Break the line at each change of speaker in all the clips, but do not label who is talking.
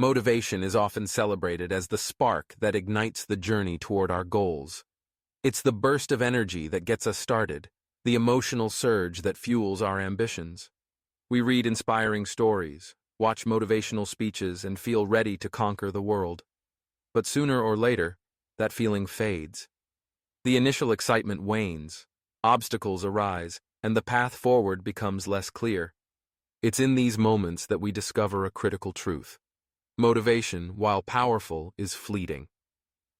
Motivation is often celebrated as the spark that ignites the journey toward our goals. It's the burst of energy that gets us started, the emotional surge that fuels our ambitions. We read inspiring stories, watch motivational speeches, and feel ready to conquer the world. But sooner or later, that feeling fades. The initial excitement wanes, obstacles arise, and the path forward becomes less clear. It's in these moments that we discover a critical truth. Motivation, while powerful, is fleeting.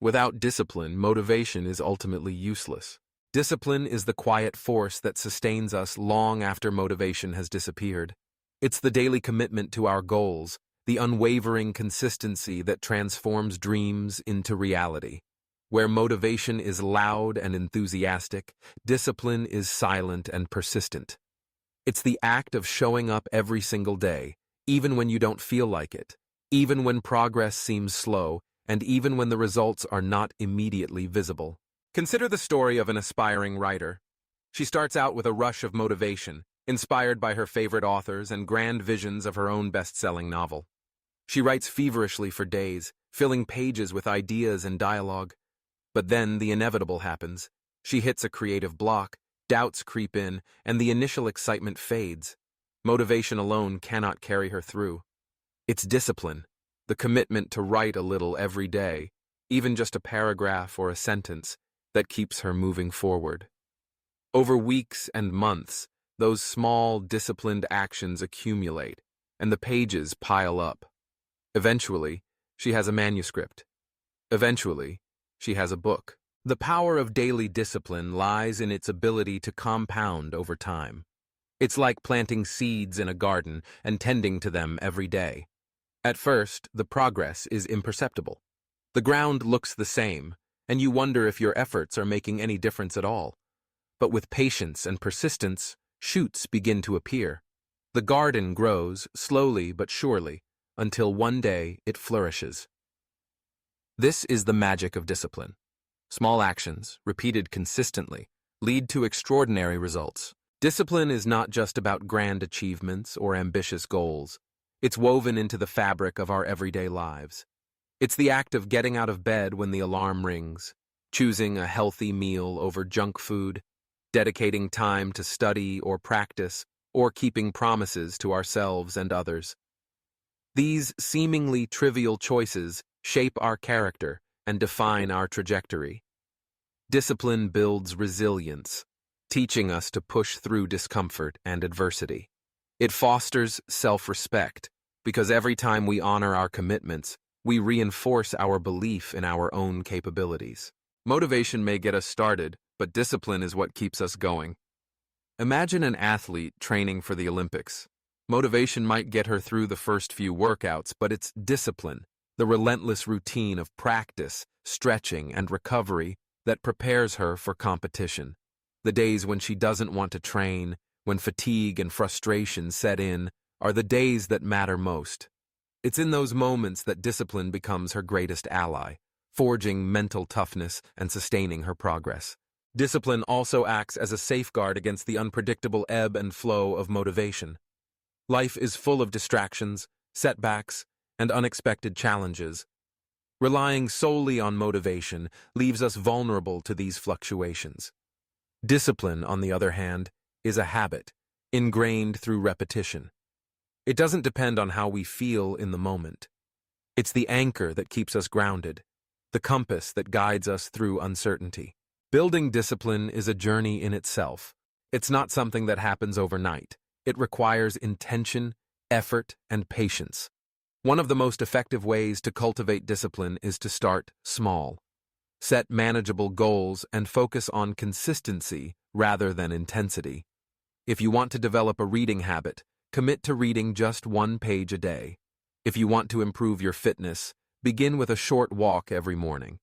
Without discipline, motivation is ultimately useless. Discipline is the quiet force that sustains us long after motivation has disappeared. It's the daily commitment to our goals, the unwavering consistency that transforms dreams into reality. Where motivation is loud and enthusiastic, discipline is silent and persistent. It's the act of showing up every single day, even when you don't feel like it, even when progress seems slow, and even when the results are not immediately visible. Consider the story of an aspiring writer. She starts out with a rush of motivation, inspired by her favorite authors and grand visions of her own best-selling novel. She writes feverishly for days, filling pages with ideas and dialogue. But then the inevitable happens. She hits a creative block, doubts creep in, and the initial excitement fades. Motivation alone cannot carry her through. It's discipline, the commitment to write a little every day, even just a paragraph or a sentence, that keeps her moving forward. Over weeks and months, those small, disciplined actions accumulate, and the pages pile up. Eventually, she has a manuscript. Eventually, she has a book. The power of daily discipline lies in its ability to compound over time. It's like planting seeds in a garden and tending to them every day. At first, the progress is imperceptible. The ground looks the same, and you wonder if your efforts are making any difference at all. But with patience and persistence, shoots begin to appear. The garden grows, slowly but surely, until one day it flourishes. This is the magic of discipline. Small actions, repeated consistently, lead to extraordinary results. Discipline is not just about grand achievements or ambitious goals. It's woven into the fabric of our everyday lives. It's the act of getting out of bed when the alarm rings, choosing a healthy meal over junk food, dedicating time to study or practice, or keeping promises to ourselves and others. These seemingly trivial choices shape our character and define our trajectory. Discipline builds resilience, teaching us to push through discomfort and adversity. It fosters self-respect, because every time we honor our commitments, we reinforce our belief in our own capabilities. Motivation may get us started, but discipline is what keeps us going. Imagine an athlete training for the Olympics. Motivation might get her through the first few workouts, but it's discipline, the relentless routine of practice, stretching, and recovery that prepares her for competition. The days when she doesn't want to train, when fatigue and frustration set in, are the days that matter most. It's in those moments that discipline becomes her greatest ally, forging mental toughness and sustaining her progress. Discipline also acts as a safeguard against the unpredictable ebb and flow of motivation. Life is full of distractions, setbacks, and unexpected challenges. Relying solely on motivation leaves us vulnerable to these fluctuations. Discipline, on the other hand, is a habit, ingrained through repetition. It doesn't depend on how we feel in the moment. It's the anchor that keeps us grounded, the compass that guides us through uncertainty. Building discipline is a journey in itself. It's not something that happens overnight. It requires intention, effort, and patience. One of the most effective ways to cultivate discipline is to start small. Set manageable goals and focus on consistency rather than intensity. If you want to develop a reading habit, commit to reading just 1 page a day. If you want to improve your fitness, begin with a short walk every morning.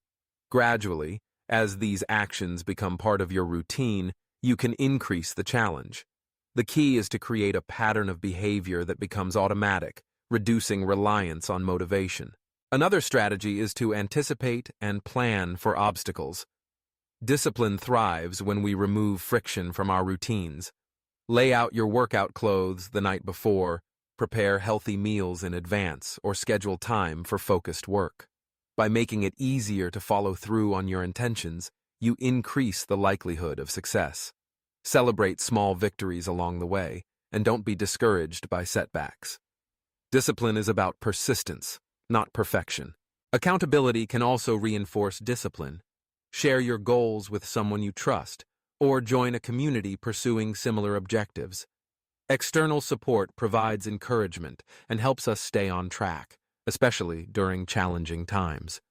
Gradually, as these actions become part of your routine, you can increase the challenge. The key is to create a pattern of behavior that becomes automatic, reducing reliance on motivation. Another strategy is to anticipate and plan for obstacles. Discipline thrives when we remove friction from our routines. Lay out your workout clothes the night before, Prepare healthy meals in advance or schedule time for focused work. By making it easier to follow through on your intentions, you increase the likelihood of success. Celebrate small victories along the way, and don't be discouraged by setbacks. Discipline is about persistence, not perfection. Accountability can also reinforce discipline. Share your goals with someone you trust, or join a community pursuing similar objectives. External support provides encouragement and helps us stay on track, especially during challenging times.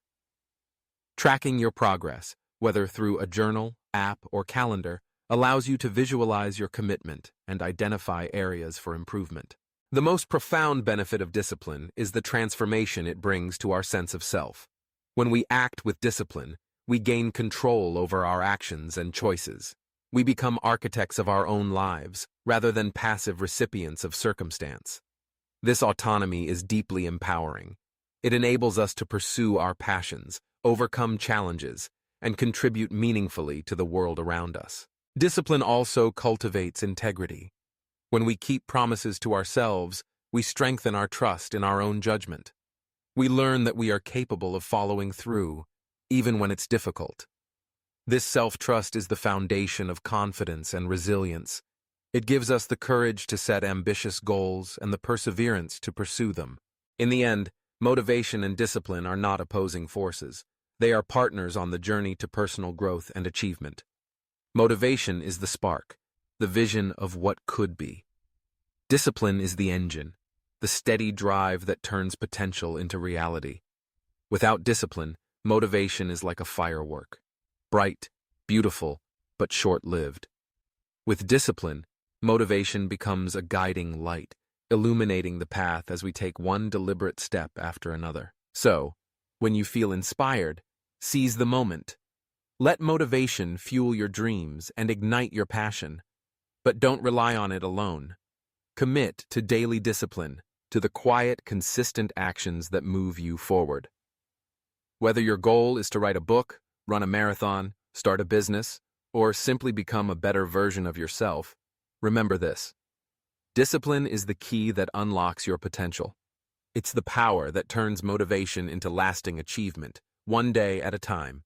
Tracking your progress, whether through a journal, app, or calendar, allows you to visualize your commitment and identify areas for improvement. The most profound benefit of discipline is the transformation it brings to our sense of self. When we act with discipline, we gain control over our actions and choices. We become architects of our own lives, rather than passive recipients of circumstance. This autonomy is deeply empowering. It enables us to pursue our passions, overcome challenges, and contribute meaningfully to the world around us. Discipline also cultivates integrity. When we keep promises to ourselves, we strengthen our trust in our own judgment. We learn that we are capable of following through, even when it's difficult. This self-trust is the foundation of confidence and resilience. It gives us the courage to set ambitious goals and the perseverance to pursue them. In the end, motivation and discipline are not opposing forces. They are partners on the journey to personal growth and achievement. Motivation is the spark, the vision of what could be. Discipline is the engine, the steady drive that turns potential into reality. Without discipline, motivation is like a firework. Bright, beautiful, but short-lived. With discipline, motivation becomes a guiding light, illuminating the path as we take one deliberate step after another. So, when you feel inspired, seize the moment. Let motivation fuel your dreams and ignite your passion. But don't rely on it alone. Commit to daily discipline, to the quiet, consistent actions that move you forward. Whether your goal is to write a book, run a marathon, start a business, or simply become a better version of yourself, remember this. Discipline is the key that unlocks your potential. It's the power that turns motivation into lasting achievement, one day at a time.